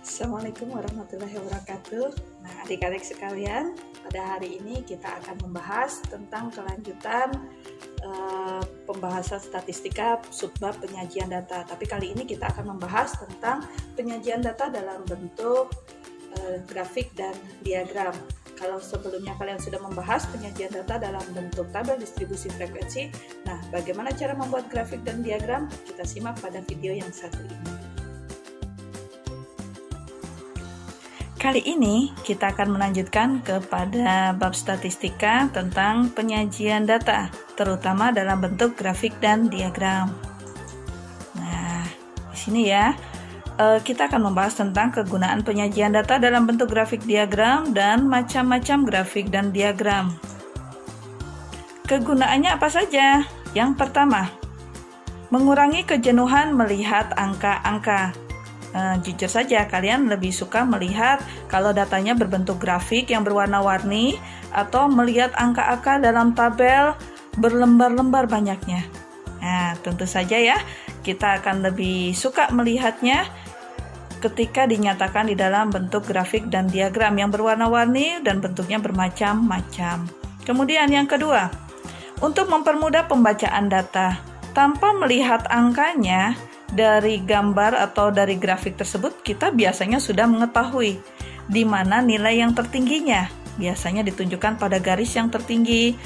Assalamualaikum warahmatullahi wabarakatuh. Nah, adik-adik sekalian, pada hari ini kita akan membahas tentang kelanjutan pembahasan statistika subbab penyajian data. Tapi kali ini kita akan membahas tentang penyajian data dalam bentuk grafik dan diagram. Kalau sebelumnya kalian sudah membahas penyajian data dalam bentuk tabel distribusi frekuensi, nah bagaimana cara membuat grafik dan diagram? Kita simak pada video yang satu ini. Kali ini kita akan melanjutkan kepada bab statistika tentang penyajian data, terutama dalam bentuk grafik dan diagram. Nah, di sini ya, kita akan membahas tentang kegunaan penyajian data dalam bentuk grafik diagram dan macam-macam grafik dan diagram. Kegunaannya apa saja? Yang pertama, mengurangi kejenuhan melihat angka-angka. Jujur saja kalian lebih suka melihat kalau datanya berbentuk grafik yang berwarna-warni atau melihat angka-angka dalam tabel berlembar-lembar banyaknya. Nah, tentu saja ya, kita akan lebih suka melihatnya ketika dinyatakan di dalam bentuk grafik dan diagram yang berwarna-warni dan bentuknya bermacam-macam. Kemudian yang kedua, untuk mempermudah pembacaan data tanpa melihat angkanya, dari gambar atau dari grafik tersebut kita biasanya sudah mengetahui di mana nilai yang tertingginya. Biasanya ditunjukkan pada garis yang tertinggi,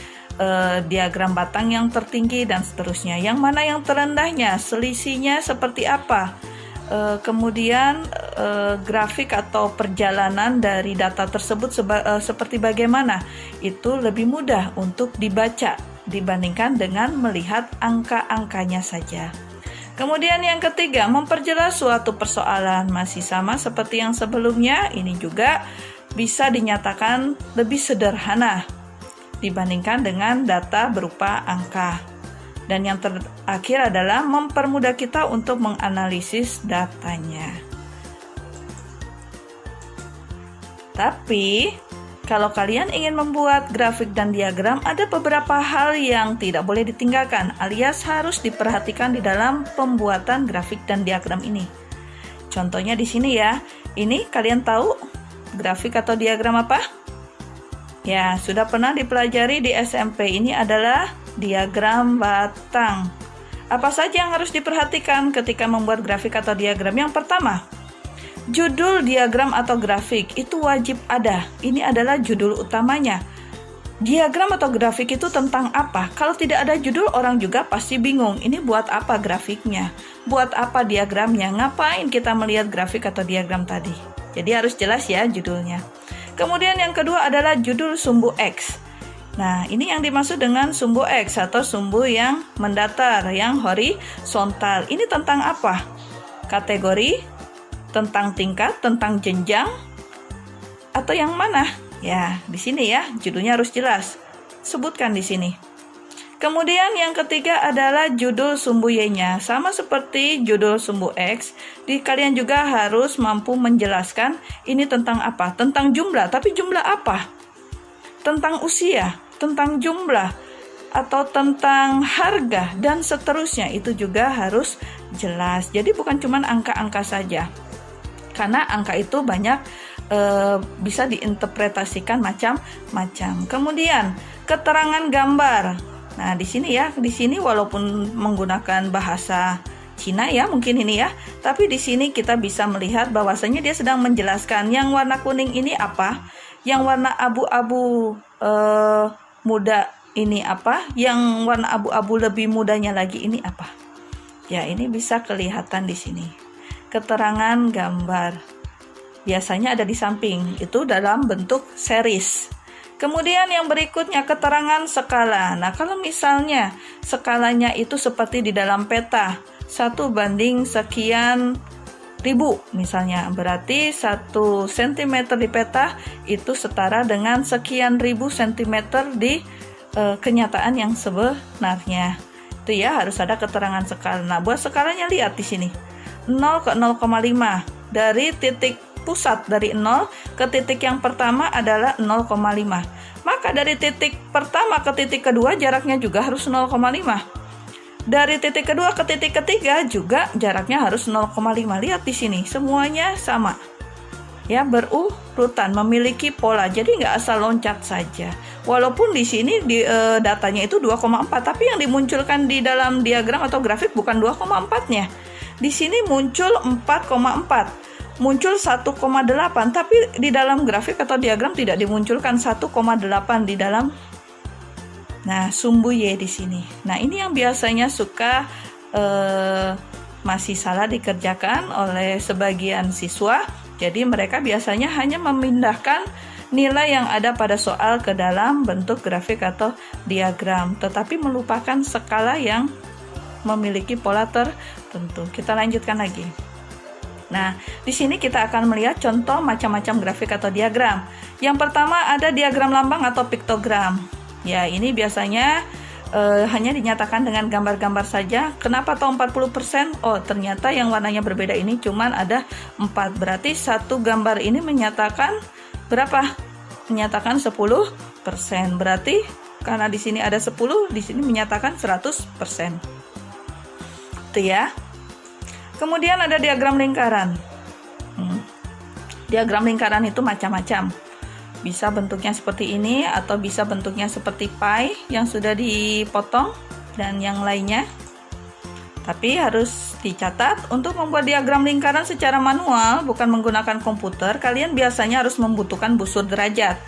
diagram batang yang tertinggi dan seterusnya. Yang mana yang terendahnya, selisihnya seperti apa. Kemudian grafik atau perjalanan dari data tersebut seperti bagaimana. Itu lebih mudah untuk dibaca dibandingkan dengan melihat angka-angkanya saja. Kemudian yang ketiga, memperjelas suatu persoalan. Masih sama seperti yang sebelumnya, ini juga bisa dinyatakan lebih sederhana dibandingkan dengan data berupa angka. Dan yang terakhir adalah mempermudah kita untuk menganalisis datanya. Tapi kalau kalian ingin membuat grafik dan diagram, ada beberapa hal yang tidak boleh ditinggalkan, alias harus diperhatikan di dalam pembuatan grafik dan diagram ini. Contohnya di sini ya, ini kalian tahu grafik atau diagram apa? Ya, sudah pernah dipelajari di SMP, ini adalah diagram batang. Apa saja yang harus diperhatikan ketika membuat grafik atau diagram? Yang pertama, judul diagram atau grafik itu wajib ada. Ini adalah judul utamanya. Diagram atau grafik itu tentang apa? Kalau tidak ada judul, orang juga pasti bingung. Ini buat apa grafiknya? Buat apa diagramnya? Ngapain kita melihat grafik atau diagram tadi? Jadi harus jelas ya judulnya. Kemudian yang kedua adalah judul sumbu X. Nah, ini yang dimaksud dengan sumbu X atau sumbu yang mendatar, yang horizontal. Ini tentang apa? Kategori, tentang tingkat, tentang jenjang, atau yang mana? Ya, di sini ya, judulnya harus jelas. Sebutkan di sini. Kemudian yang ketiga adalah judul sumbu Y-nya. Sama seperti judul sumbu X, kalian juga harus mampu menjelaskan ini tentang apa? Tentang jumlah, tapi jumlah apa? Tentang usia, tentang jumlah, atau tentang harga, dan seterusnya. Itu juga harus jelas. Jadi bukan cuma angka-angka saja. Karena angka itu banyak bisa diinterpretasikan macam-macam. Kemudian keterangan gambar. Nah, di sini ya, di sini walaupun menggunakan bahasa Cina ya, mungkin ini ya, tapi di sini kita bisa melihat bahwasanya dia sedang menjelaskan yang warna kuning ini apa, yang warna abu-abu muda ini apa, yang warna abu-abu lebih mudanya lagi ini apa. Ya, ini bisa kelihatan di sini. Keterangan gambar biasanya ada di samping, itu dalam bentuk series. Kemudian yang berikutnya keterangan skala. Nah, kalau misalnya skalanya itu seperti di dalam peta 1/, sekian ribu misalnya, berarti 1 cm di peta itu setara dengan sekian ribu cm di kenyataan yang sebenarnya. Itu ya, harus ada keterangan skala. Nah, buat skalanya lihat di sini. 0 ke 0,5. Dari titik pusat dari 0 ke titik yang pertama adalah 0,5. Maka dari titik pertama ke titik kedua jaraknya juga harus 0,5. Dari titik kedua ke titik ketiga juga jaraknya harus 0,5. Lihat di sini, semuanya sama. ya, berurutan, memiliki pola. Jadi nggak asal loncat saja. Walaupun di sini datanya itu 2,4, tapi yang dimunculkan di dalam diagram atau grafik bukan 2,4-nya. Di sini muncul 4,4, muncul 1,8, tapi di dalam grafik atau diagram tidak dimunculkan 1,8 di dalam sumbu Y di sini. Nah, ini yang biasanya suka masih salah dikerjakan oleh sebagian siswa. Jadi mereka biasanya hanya memindahkan nilai yang ada pada soal ke dalam bentuk grafik atau diagram, tetapi melupakan skala yang memiliki pola tertentu. Kita lanjutkan lagi. Nah, di sini kita akan melihat contoh macam-macam grafik atau diagram. Yang pertama ada diagram lambang atau piktogram. Ya, ini biasanya hanya dinyatakan dengan gambar-gambar saja. Kenapa toh 40%? Oh, ternyata yang warnanya berbeda ini cuman ada 4. Berarti satu gambar ini menyatakan berapa? Menyatakan 10%. Berarti karena di sini ada 10, di sini menyatakan 100%. Itu ya. Kemudian ada diagram lingkaran. Diagram lingkaran itu macam-macam. Bisa bentuknya seperti ini atau bisa bentuknya seperti pie yang sudah dipotong dan yang lainnya. Tapi harus dicatat, untuk membuat diagram lingkaran secara manual bukan menggunakan komputer, kalian biasanya harus membutuhkan busur derajat.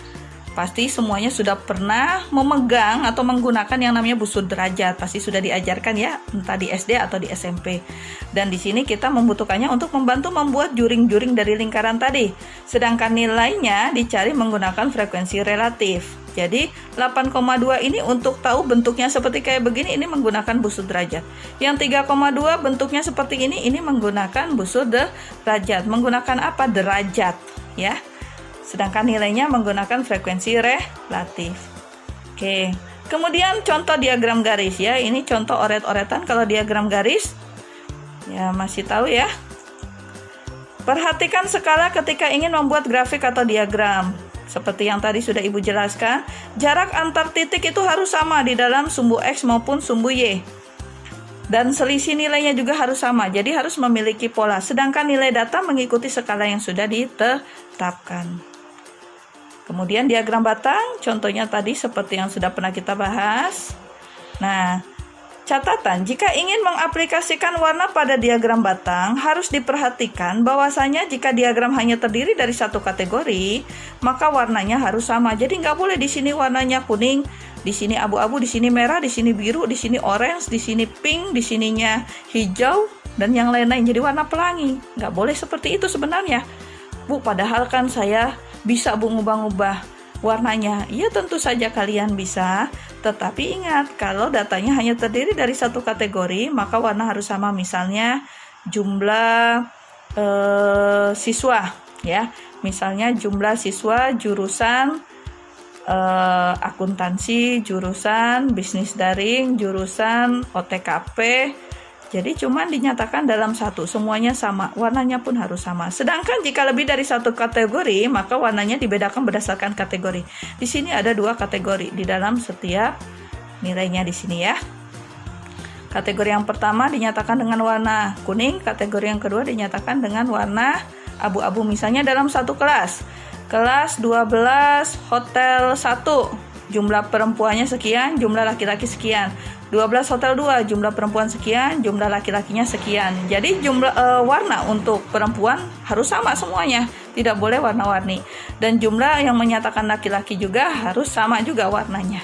Pasti semuanya sudah pernah memegang atau menggunakan yang namanya busur derajat. Pasti sudah diajarkan ya, entah di SD atau di SMP. Dan di sini kita membutuhkannya untuk membantu membuat juring-juring dari lingkaran tadi. Sedangkan nilainya dicari menggunakan frekuensi relatif. Jadi 8,2 ini untuk tahu bentuknya seperti kayak begini, ini menggunakan busur derajat. Yang 3,2 bentuknya seperti ini menggunakan busur derajat. Menggunakan apa? Derajat ya. Sedangkan nilainya menggunakan frekuensi relatif. Oke. Kemudian contoh diagram garis ya. Ini contoh oret-oretan kalau diagram garis. Ya, masih tahu ya. Perhatikan skala ketika ingin membuat grafik atau diagram. Seperti yang tadi sudah Ibu jelaskan, jarak antar titik itu harus sama di dalam sumbu X maupun sumbu Y. Dan selisih nilainya juga harus sama, jadi harus memiliki pola. Sedangkan nilai data mengikuti skala yang sudah ditetapkan. Kemudian diagram batang, contohnya tadi seperti yang sudah pernah kita bahas. Nah, catatan, jika ingin mengaplikasikan warna pada diagram batang, harus diperhatikan bahwasanya jika diagram hanya terdiri dari satu kategori, maka warnanya harus sama. Jadi nggak boleh di sini warnanya kuning, di sini abu-abu, di sini merah, di sini biru, di sini orange, di sini pink, di sininya hijau, dan yang lain-lain. Jadi warna pelangi. Nggak boleh seperti itu sebenarnya. Bu, padahal kan saya bisa Bu ngubah-ngubah warnanya. Iya, tentu saja kalian bisa, tetapi ingat, kalau datanya hanya terdiri dari satu kategori, maka warna harus sama. Misalnya jumlah siswa ya. Misalnya jumlah siswa jurusan akuntansi, jurusan bisnis daring, jurusan OTKP. Jadi cuman dinyatakan dalam satu, semuanya sama, warnanya pun harus sama. Sedangkan jika lebih dari satu kategori, maka warnanya dibedakan berdasarkan kategori. Di sini ada 2 kategori di dalam setiap nilainya di sini ya. Kategori yang pertama dinyatakan dengan warna kuning, kategori yang kedua dinyatakan dengan warna abu-abu. Misalnya dalam satu kelas 12 hotel 1, jumlah perempuannya sekian, jumlah laki-laki sekian. 12 hotel 2, jumlah perempuan sekian, jumlah laki-lakinya sekian. Jadi jumlah warna untuk perempuan harus sama semuanya, tidak boleh warna-warni. Dan jumlah yang menyatakan laki-laki juga harus sama juga warnanya.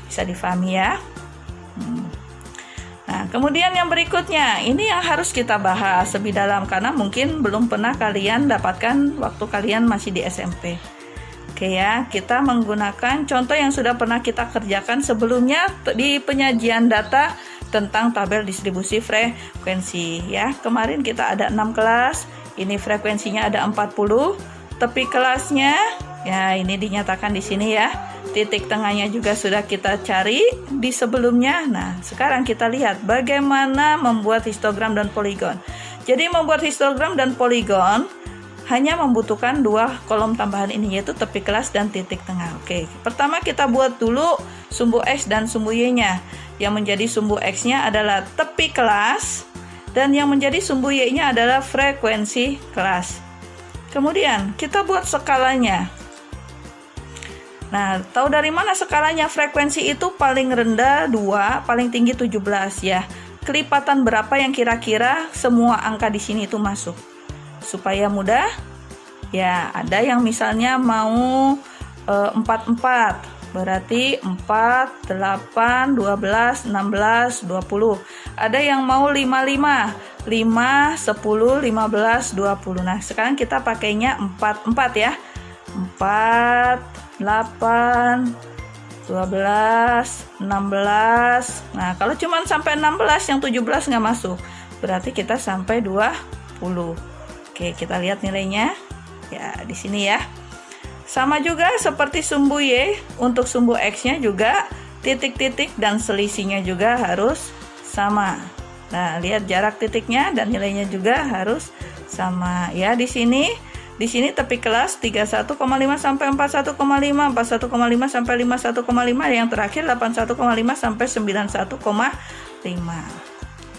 Bisa difahami ya. Nah, kemudian yang berikutnya, ini yang harus kita bahas lebih dalam karena mungkin belum pernah kalian dapatkan waktu kalian masih di SMP. Oke ya, kita menggunakan contoh yang sudah pernah kita kerjakan sebelumnya di penyajian data tentang tabel distribusi frekuensi ya. Kemarin kita ada 6 kelas, ini frekuensinya ada 40, tepi kelasnya ya ini dinyatakan di sini ya. Titik tengahnya juga sudah kita cari di sebelumnya. Nah, sekarang kita lihat bagaimana membuat histogram dan poligon. Jadi membuat histogram dan poligon hanya membutuhkan 2 kolom tambahan ini, yaitu tepi kelas dan titik tengah. Oke, pertama kita buat dulu sumbu X dan sumbu Y-nya. Yang menjadi sumbu X-nya adalah tepi kelas dan yang menjadi sumbu Y-nya adalah frekuensi kelas. Kemudian kita buat skalanya. Nah, tahu dari mana skalanya? Frekuensi itu paling rendah 2, paling tinggi 17 ya. Kelipatan berapa yang kira-kira semua angka di sini itu masuk? Supaya mudah, ya ada yang misalnya mau 44. Berarti 4, 8, 12, 16, 20. Ada yang mau 55. 5, 10, 15, 20. Nah, sekarang kita pakainya 4 ya. 4, 8, 12, 16. Nah, kalau cuma sampai 16, yang 17 nggak masuk. Berarti kita sampai 20. Oke, kita lihat nilainya. Ya, di sini ya. Sama juga seperti sumbu Y, untuk sumbu X-nya juga titik-titik dan selisihnya juga harus sama. Nah, lihat jarak titiknya dan nilainya juga harus sama. Ya, di sini tepi kelas 31,5 sampai 41,5, 41,5 sampai 51,5, yang terakhir 81,5 sampai 91,5.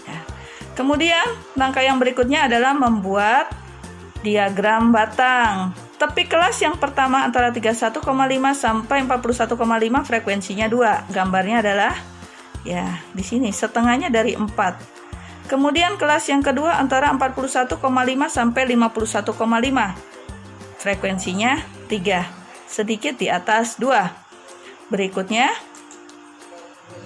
Ya. Kemudian, langkah yang berikutnya adalah membuat diagram batang. Tepi kelas yang pertama antara 31,5 sampai 41,5, frekuensinya 2. Gambarnya adalah ya di sini setengahnya dari 4. Kemudian kelas yang kedua antara 41,5 sampai 51,5. Frekuensinya 3. Sedikit di atas 2. Berikutnya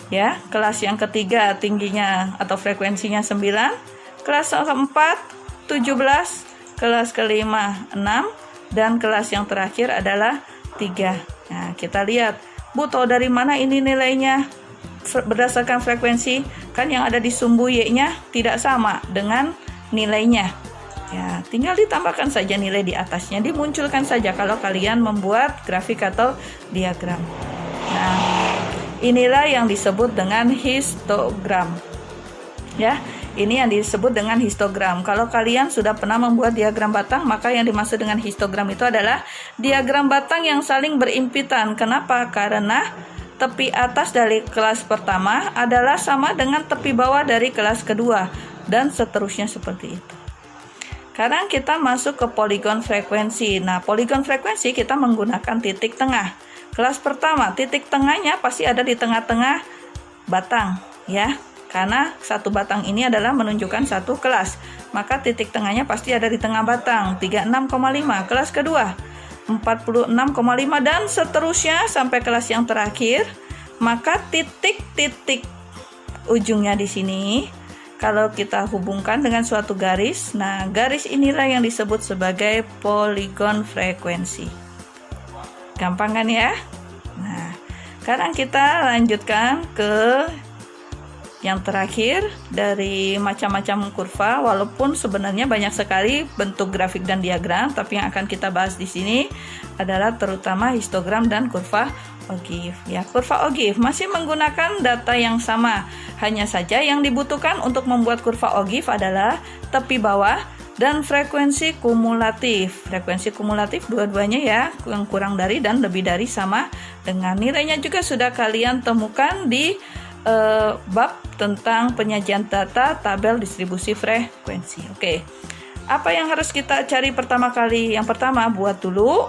ya, kelas yang ketiga tingginya atau frekuensinya 9. Kelas keempat 17, kelas kelima 6. Dan kelas yang terakhir adalah 3. Nah, kita lihat, Bu, tahu dari mana ini nilainya? Berdasarkan frekuensi, kan yang ada di sumbu Y-nya tidak sama dengan nilainya. Ya, tinggal ditambahkan saja nilai di atasnya, dimunculkan saja kalau kalian membuat grafik atau diagram. Nah, inilah yang disebut dengan histogram. Ya, ini yang disebut dengan histogram. Kalau kalian sudah pernah membuat diagram batang, maka yang dimaksud dengan histogram itu adalah diagram batang yang saling berimpitan. Kenapa? Karena tepi atas dari kelas pertama adalah sama dengan tepi bawah dari kelas kedua, dan seterusnya seperti itu. Sekarang kita masuk ke poligon frekuensi. Nah, poligon frekuensi kita menggunakan titik tengah. Kelas pertama, titik tengahnya pasti ada di tengah-tengah batang, ya. Karena satu batang ini adalah menunjukkan satu kelas, maka titik tengahnya pasti ada di tengah batang. 36,5 kelas kedua, 46,5 dan seterusnya sampai kelas yang terakhir. Maka titik-titik ujungnya di sini kalau kita hubungkan dengan suatu garis, nah garis inilah yang disebut sebagai poligon frekuensi. Gampang kan ya? Nah, sekarang kita lanjutkan ke yang terakhir dari macam-macam kurva. Walaupun sebenarnya banyak sekali bentuk grafik dan diagram, tapi yang akan kita bahas di sini adalah terutama histogram dan kurva Ogive. Ya, kurva Ogive masih menggunakan data yang sama. Hanya saja yang dibutuhkan untuk membuat kurva Ogive adalah tepi bawah dan frekuensi kumulatif. Frekuensi kumulatif dua-duanya ya, yang kurang dari dan lebih dari sama dengan nilainya juga sudah kalian temukan di bab tentang penyajian data tabel distribusi frekuensi. Oke. Apa yang harus kita cari pertama kali? Yang pertama, buat dulu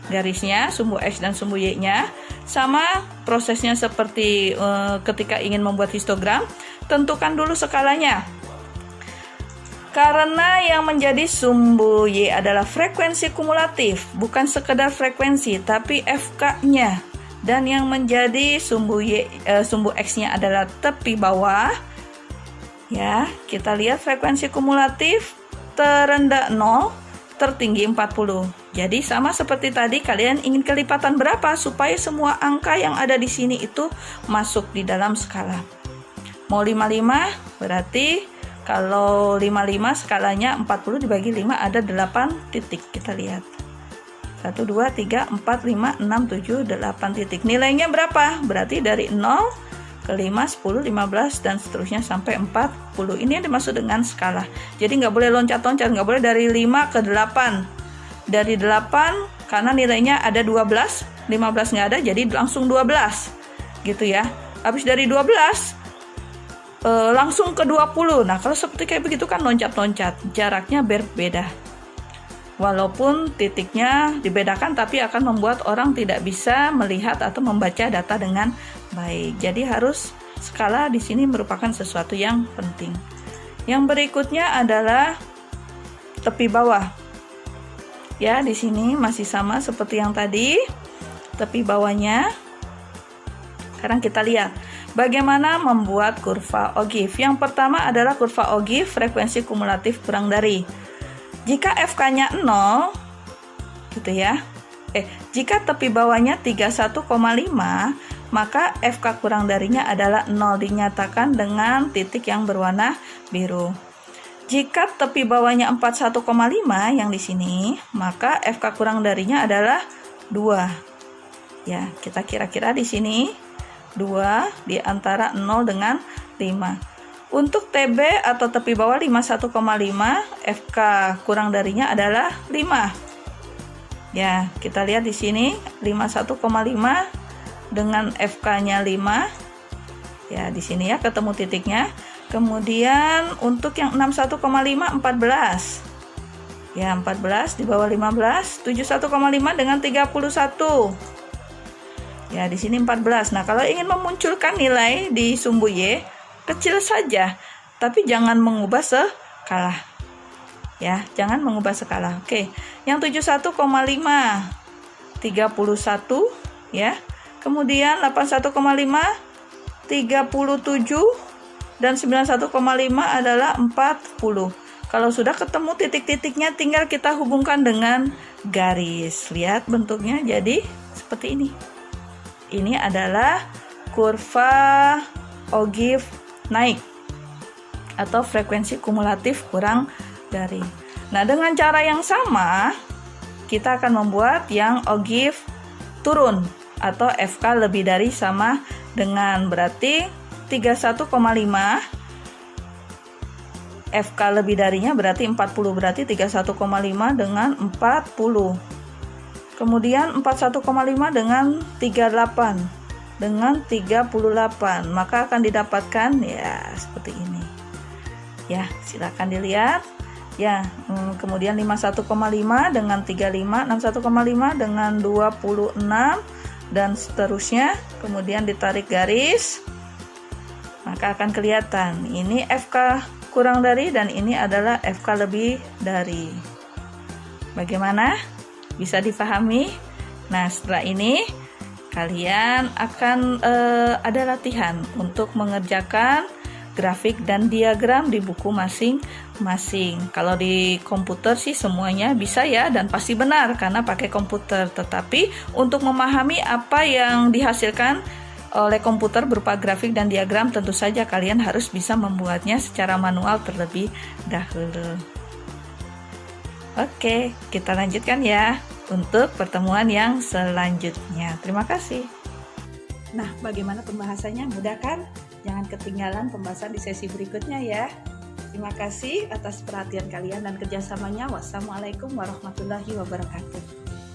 garisnya, sumbu X dan sumbu Y-nya. Sama prosesnya seperti ketika ingin membuat histogram, tentukan dulu skalanya. Karena yang menjadi sumbu Y adalah frekuensi kumulatif, bukan sekedar frekuensi, tapi FK-nya. Dan yang menjadi sumbu X-nya adalah tepi bawah. Ya, kita lihat frekuensi kumulatif terendah 0, tertinggi 40. Jadi sama seperti tadi, kalian ingin kelipatan berapa supaya semua angka yang ada di sini itu masuk di dalam skala. Mau 55, berarti kalau 55 skalanya 40 dibagi 5 ada 8 titik. Kita lihat. 1, 2, 3, 4, 5, 6, 7, 8 titik. Nilainya berapa? Berarti dari 0 ke 5, 10, 15, dan seterusnya sampai 40. Ini yang dimaksud dengan skala. Jadi nggak boleh loncat-loncat, nggak boleh dari 5 ke 8. Dari 8, karena nilainya ada 12, 15 nggak ada, jadi langsung 12. Gitu ya. Habis dari 12, langsung ke 20. Nah, kalau seperti kayak begitu kan loncat-loncat. Jaraknya berbeda. Walaupun titiknya dibedakan, tapi akan membuat orang tidak bisa melihat atau membaca data dengan baik. Jadi harus skala di sini merupakan sesuatu yang penting. Yang berikutnya adalah tepi bawah. Ya, di sini masih sama seperti yang tadi. Tepi bawahnya. Sekarang kita lihat bagaimana membuat kurva Ogive. Yang pertama adalah kurva Ogive frekuensi kumulatif kurang dari. Jika FK-nya 0, gitu ya. Jika tepi bawahnya 31,5, maka FK kurang darinya adalah 0, dinyatakan dengan titik yang berwarna biru. Jika tepi bawahnya 41,5 yang di sini, maka FK kurang darinya adalah 2. Ya, kita kira-kira di sini 2 di antara 0 dengan 5. Untuk TB atau tepi bawah 51,5, FK kurang darinya adalah 5. Ya, kita lihat di sini 51,5 dengan FK-nya 5. Ya, di sini ya ketemu titiknya. Kemudian untuk yang 61,5 14. Ya, 14 di bawah 15, 71,5 dengan 31. Ya, di sini 14. Nah, kalau ingin memunculkan nilai di sumbu Y, kecil saja, tapi jangan mengubah skala. Ya, jangan mengubah skala. Oke, yang 71,5 31 ya. Kemudian 81,5 37 dan 91,5 adalah 40. Kalau sudah ketemu titik-titiknya, tinggal kita hubungkan dengan garis. Lihat bentuknya jadi seperti ini. Ini adalah kurva Ogive naik atau frekuensi kumulatif kurang dari. Nah, dengan cara yang sama kita akan membuat yang Ogive turun atau FK lebih dari sama dengan, berarti 31,5, FK lebih darinya berarti 40, berarti 31,5 dengan 40. Kemudian 41,5 dengan 38 dengan 38, maka akan didapatkan ya seperti ini. Ya, silakan dilihat. Ya, kemudian 51,5 dengan 35, 61,5 dengan 26 dan seterusnya. Kemudian ditarik garis, maka akan kelihatan ini FK kurang dari dan ini adalah FK lebih dari. Bagaimana? Bisa dipahami? Nah, setelah ini kalian akan ada latihan untuk mengerjakan grafik dan diagram di buku masing-masing. Kalau di komputer sih semuanya bisa ya, dan pasti benar karena pakai komputer. Tetapi untuk memahami apa yang dihasilkan oleh komputer berupa grafik dan diagram, tentu saja kalian harus bisa membuatnya secara manual terlebih dahulu. Oke, kita lanjutkan ya untuk pertemuan yang selanjutnya. Terima kasih. Nah, bagaimana pembahasannya? Mudah kan? Jangan ketinggalan pembahasan di sesi berikutnya ya. Terima kasih atas perhatian kalian dan kerjasamanya. Wassalamualaikum warahmatullahi wabarakatuh.